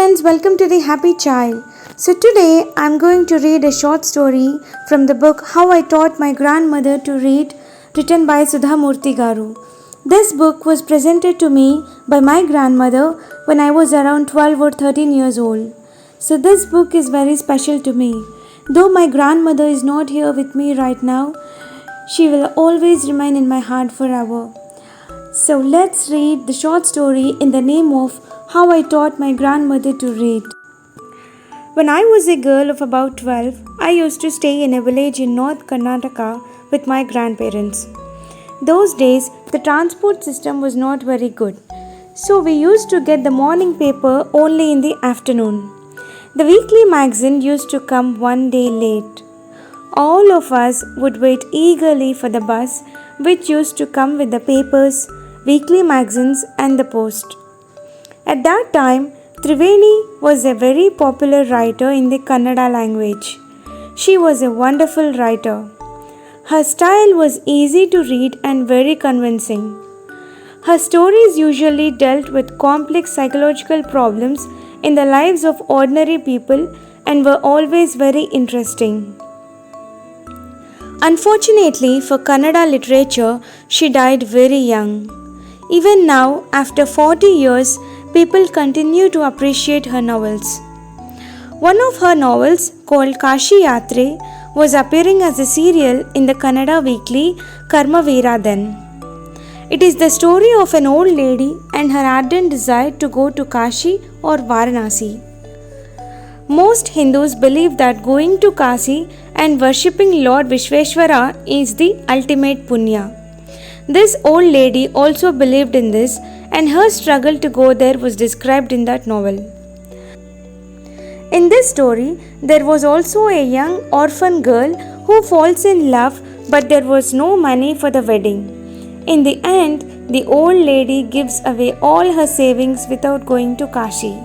friends, welcome to the Happy Child. So today I'm going to read a short story from the book How I Taught My Grandmother to Read, written by Sudha Murthy Garu. This book was presented to me by my grandmother when I was around 12 or 13 years old. So this book is very special to me. Though my grandmother is not here with me right now, she will always remain in my heart forever. So let's read the short story in the name of How I Taught My Grandmother to Read. When I was a girl of about 12, I used to stay in a village in North Karnataka with my grandparents. Those days, the transport system was not very good, so we used to get the morning paper only in the afternoon. The weekly magazine used to come one day late. All of us would wait eagerly for the bus, which used to come with the papers, weekly magazines, and the post. At that time, Triveni was a very popular writer in the Kannada language. She was a wonderful writer. Her style was easy to read and very convincing. Her stories usually dealt with complex psychological problems in the lives of ordinary people and were always very interesting. Unfortunately for Kannada literature, she died very young. Even now, after 40 years, people continue to appreciate her novels. One of her novels, called Kashi Yatre, was appearing as a serial in the Kannada weekly Karmavira then. It is the story of an old lady and her ardent desire to go to Kashi or Varanasi. Most Hindus believe that going to Kashi and worshipping Lord Vishveshwara is the ultimate punya. This old lady also believed in this, and her struggle to go there was described in that novel. In this story, there was also a young orphan girl who falls in love, but there was no money for the wedding. In the end, the old lady gives away all her savings without going to Kashi.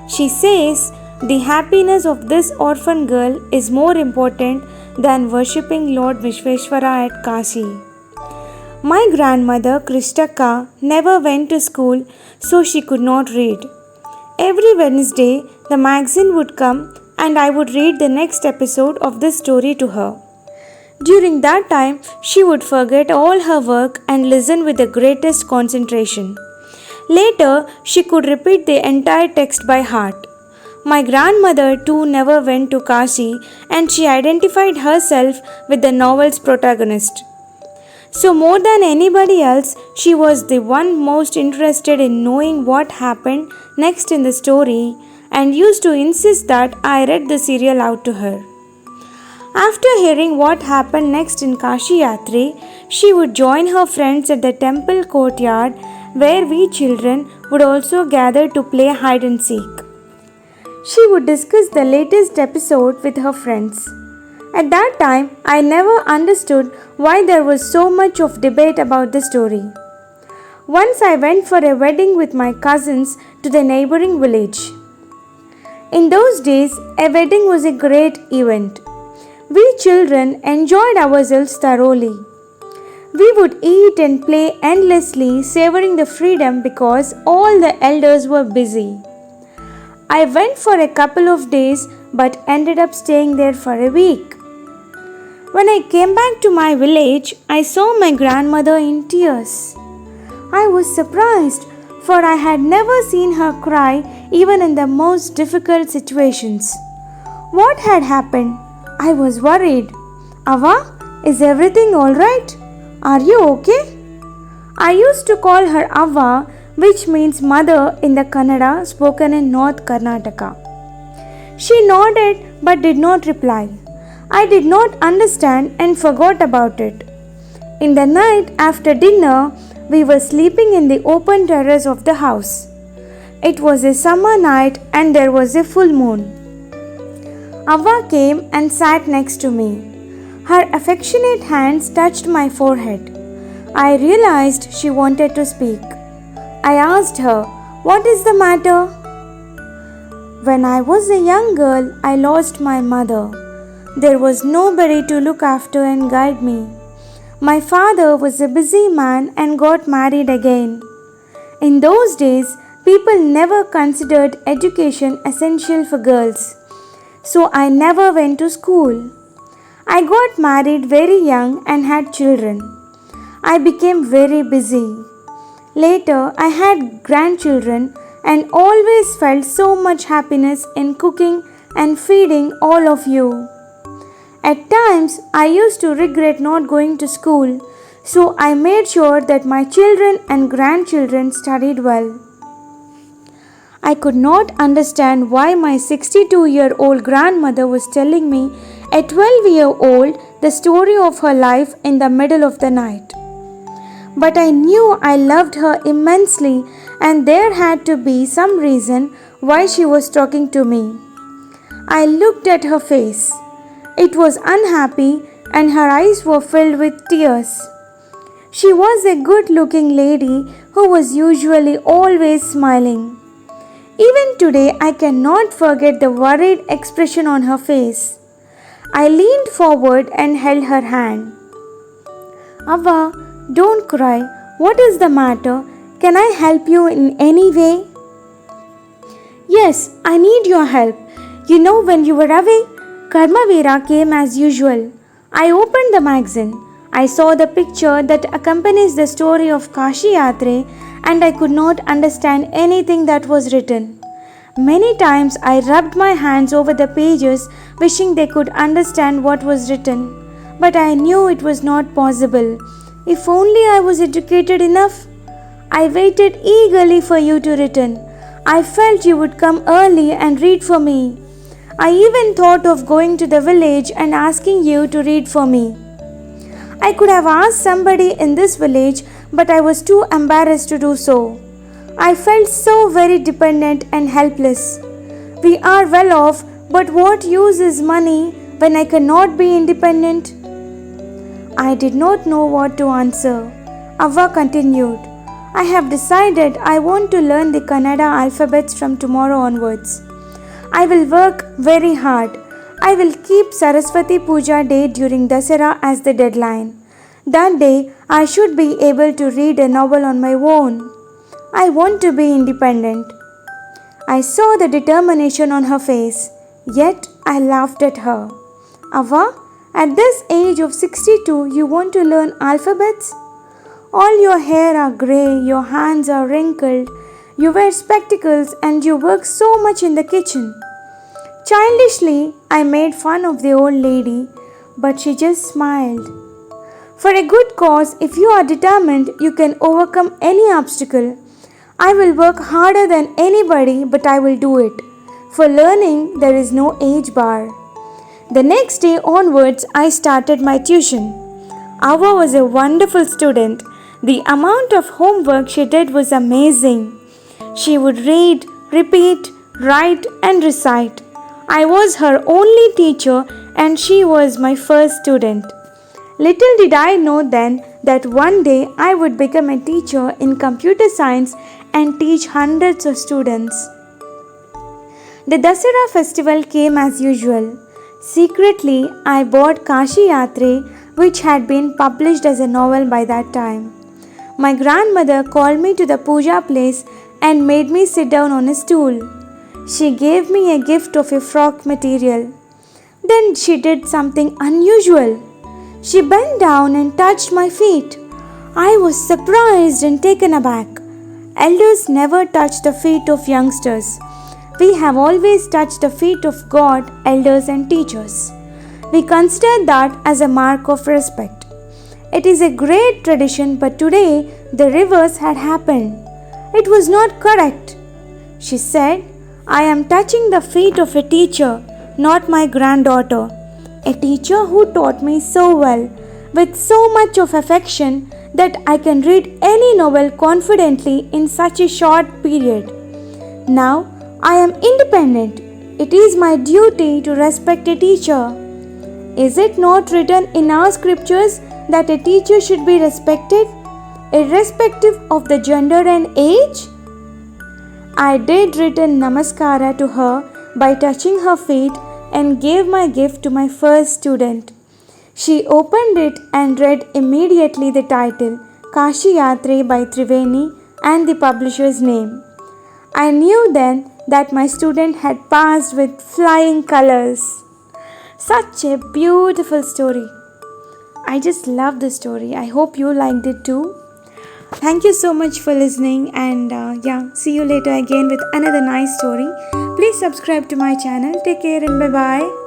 She says the happiness of this orphan girl is more important than worshipping Lord Vishveshwara at Kashi. My grandmother, Krishtaka, never went to school, so she could not read. Every Wednesday, the magazine would come and I would read the next episode of this story to her. During that time, she would forget all her work and listen with the greatest concentration. Later, she could repeat the entire text by heart. My grandmother too never went to Kashi, and she identified herself with the novel's protagonist. So more than anybody else, she was the one most interested in knowing what happened next in the story and used to insist that I read the serial out to her. After hearing what happened next in Kashi Yatre, she would join her friends at the temple courtyard where we children would also gather to play hide and seek. She would discuss the latest episode with her friends. At that time, I never understood why there was so much of debate about the story. Once I went for a wedding with my cousins to the neighboring village. In those days, a wedding was a great event. We children enjoyed ourselves thoroughly. We would eat and play endlessly, savoring the freedom because all the elders were busy. I went for a couple of days but ended up staying there for a week. When I came back to my village, I saw my grandmother in tears. I was surprised, for I had never seen her cry even in the most difficult situations. What had happened? I was worried. Ava, is everything alright? Are you okay? I used to call her Ava, which means mother in the Kannada spoken in North Karnataka. She nodded but did not reply. I did not understand and forgot about it. In the night after dinner, we were sleeping in the open terrace of the house. It was a summer night and there was a full moon. Ava came and sat next to me. Her affectionate hands touched my forehead. I realized she wanted to speak. I asked her, "What is the matter?" When I was a young girl, I lost my mother. There was nobody to look after and guide me. My father was a busy man and got married again. In those days, People never considered education essential for girls, so I never went to school. I got married very young and had children. I became very busy. Later, I had grandchildren and always felt so much happiness in cooking and feeding all of you. At times, I used to regret not going to school, so I made sure that my children and grandchildren studied well. I could not understand why my 62-year-old grandmother was telling me at 12-year-old the story of her life in the middle of the night. But I knew I loved her immensely and there had to be some reason why she was talking to me. I looked at her face. It was unhappy and her eyes were filled with tears. She was a good-looking lady who was usually always smiling. Even today, I cannot forget the worried expression on her face. I leaned forward and held her hand. Ava, don't cry. What is the matter? Can I help you in any way? Yes, I need your help. You know, when you were away, Karmavira came as usual. I opened the magazine. I saw the picture that accompanies the story of Kashi Yatre and I could not understand anything that was written. Many times I rubbed my hands over the pages wishing they could understand what was written. But I knew it was not possible. If only I was educated enough. I waited eagerly for you to return. I felt you would come early and read for me. I even thought of going to the village and asking you to read for me. I could have asked somebody in this village, but I was too embarrassed to do so. I felt so very dependent and helpless. We are well off, but what use is money when I cannot be independent? I did not know what to answer. Ava continued, I have decided I want to learn the Kannada alphabets from tomorrow onwards. I will work very hard. I will keep Saraswati Puja day during Dasara as the deadline. That day, I should be able to read a novel on my own. I want to be independent. I saw the determination on her face, yet I laughed at her. Ava, at this age of 62, you want to learn alphabets? All your hair are grey, your hands are wrinkled, you wear spectacles and you work so much in the kitchen. Childishly, I made fun of the old lady, but she just smiled. For a good cause, if you are determined, you can overcome any obstacle. I will work harder than anybody, but I will do it. For learning, there is no age bar. The next day onwards, I started my tuition. Ava was a wonderful student. The amount of homework she did was amazing. She would read, repeat, write and recite. I was her only teacher and she was my first student. Little did I know then that one day I would become a teacher in computer science and teach hundreds of students. The Dasara festival came as usual. Secretly, I bought Kashi Yatre, which had been published as a novel by that time. My grandmother called me to the puja place and made me sit down on a stool. She gave me a gift of a frock material. Then she did something unusual. She bent down and touched my feet. I was surprised and taken aback. Elders never touch the feet of youngsters. We have always touched the feet of God, elders and teachers. We consider that as a mark of respect. It is a great tradition, but today the reverse had happened. It was not correct. She said, I am touching the feet of a teacher, not my granddaughter. A teacher who taught me so well, with so much of affection that I can read any novel confidently in such a short period. Now I am independent. It is my duty to respect a teacher. Is it not written in our scriptures that a teacher should be respected, irrespective of the gender and age? I did return namaskara to her by touching her feet and gave my gift to my first student. She opened it and read immediately the title, Kashi Yatre by Triveni and the publisher's name. I knew then that my student had passed with flying colors. Such a beautiful story. I just love the story. I hope you liked it too. Thank you so much for listening, and see you later again with another nice story. Please subscribe to my channel. Take care and bye bye.